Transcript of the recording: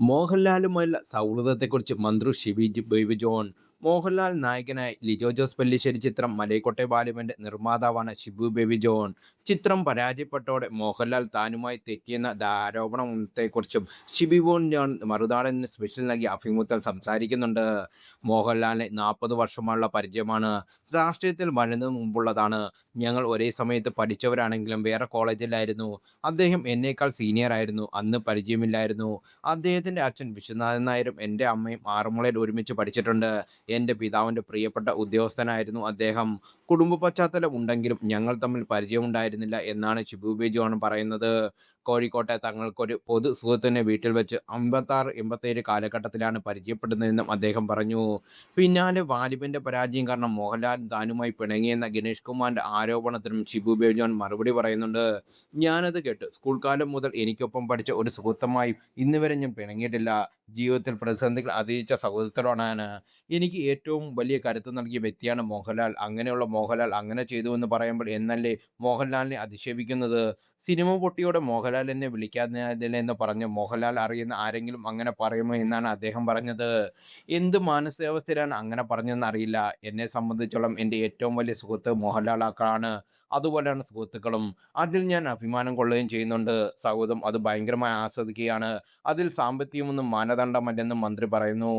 മോഹൻലാലുമായുള്ള സൗഹൃദത്തെക്കുറിച്ച് മന്ത്രി baby John. Mohanlal നായകനായി ലിജോ ജോസ് പെല്ലിശ്ശേരി ചിത്രം മലൈക്കോട്ടെ ബാലുവിന്റെ നിർമ്മാതാവാണ് ഷിബു ബേബി ജോൺ. ചിത്രം പരാജയപ്പെട്ടതോടെ മോഹൻലാൽ താനുമായി തെറ്റിയെന്ന ആരോപണത്തെക്കുറിച്ചും ഷിബു ബോൺ ജോൺ മറുനാടന് സ്പെഷ്യൽ നൽകിയ അഭിമുഖത്തിൽ സംസാരിക്കുന്നുണ്ട്. മോഹൻലാലിന് 40 വർഷമുള്ള പരിചയമാണ്. രാഷ്ട്രീയത്തിൽ വരുന്നതിന് മുമ്പുള്ളതാണ്. ഞങ്ങൾ ഒരേ സമയത്ത് പഠിച്ചവരാണെങ്കിലും വേറെ കോളേജിലായിരുന്നു. അദ്ദേഹം എന്നേക്കാൾ സീനിയറായിരുന്നു. അന്ന് പരിചയമില്ലായിരുന്നു. അദ്ദേഹത്തിൻ്റെ അച്ഛൻ വിശ്വനാഥൻ നായരും എൻ്റെ അമ്മയും ആറന്മുളയിൽ ഒരുമിച്ച് പഠിച്ചിട്ടുണ്ട്. എൻ്റെ പിതാവിൻ്റെ പ്രിയപ്പെട്ട ഉദ്യോഗസ്ഥനായിരുന്നു അദ്ദേഹം. കുടുംബ പശ്ചാത്തലം ഉണ്ടെങ്കിലും ഞങ്ങൾ തമ്മിൽ പരിചയമുണ്ടായിരുന്നില്ല എന്നാണ് ഷിബു ബേജുവാണ് പറയുന്നത്. കോഴിക്കോട്ടെ തങ്ങൾക്കൊരു പൊതു സുഹൃത്തിനെ വീട്ടിൽ വെച്ച് 56-87 കാലഘട്ടത്തിലാണ് പരിചയപ്പെടുന്നതെന്നും അദ്ദേഹം പറഞ്ഞു. പിന്നാലെ വാലിബൻ്റെ പരാജയം കാരണം മോഹൻലാൽ താനുമായി പിണങ്ങിയെന്ന ഗണേഷ് കുമാറിൻ്റെ ആരോപണത്തിനും ഷിബു ബേജുവാൻ മറുപടി പറയുന്നുണ്ട്. ഞാനത് കേട്ട് സ്കൂൾ കാലം മുതൽ എനിക്കൊപ്പം പഠിച്ച ഒരു സുഹൃത്തുമായും ഇന്നുവരെ ഞാൻ പിണങ്ങിയിട്ടില്ല. ജീവിതത്തിൽ പ്രതിസന്ധികൾ അതിജീവിച്ച സഹോദരത്തോടാണ്. എനിക്ക് ഏറ്റവും വലിയ കരുത്ത് നൽകിയ വ്യക്തിയാണ് മോഹൻലാൽ. അങ്ങനെയുള്ള മോഹൻലാൽ അങ്ങനെ ചെയ്തുവെന്ന് പറയുമ്പോൾ എന്നല്ലേ മോഹൻലാലിനെ അധിക്ഷേപിക്കുന്നത്? സിനിമ പൊട്ടിയോടെ മോഹൻലാൽ എന്നെ വിളിക്കാഞ്ഞതിലെന്ന് പറഞ്ഞ് മോഹൻലാൽ അറിയുന്ന ആരെങ്കിലും അങ്ങനെ പറയുമോ എന്നാണ് അദ്ദേഹം പറഞ്ഞത്. എന്ത് മാനസികാവസ്ഥയിലാണ് അങ്ങനെ പറഞ്ഞതെന്ന് അറിയില്ല. എന്നെ സംബന്ധിച്ചിടത്തോളം എൻ്റെ ഏറ്റവും വലിയ സുഹൃത്ത് മോഹൻലാലാണ്. അതുപോലെയാണ് സുഹൃത്തുക്കളും. അതിൽ ഞാൻ അഭിമാനം കൊള്ളുകയും ചെയ്യുന്നുണ്ട്. സൗഹൃദം അത് ഭയങ്കരമായി ആസ്വദിക്കുകയാണ്. അതിൽ സാമ്പത്തികമൊന്നും മാനദണ്ഡമല്ലെന്നും മന്ത്രി പറയുന്നു.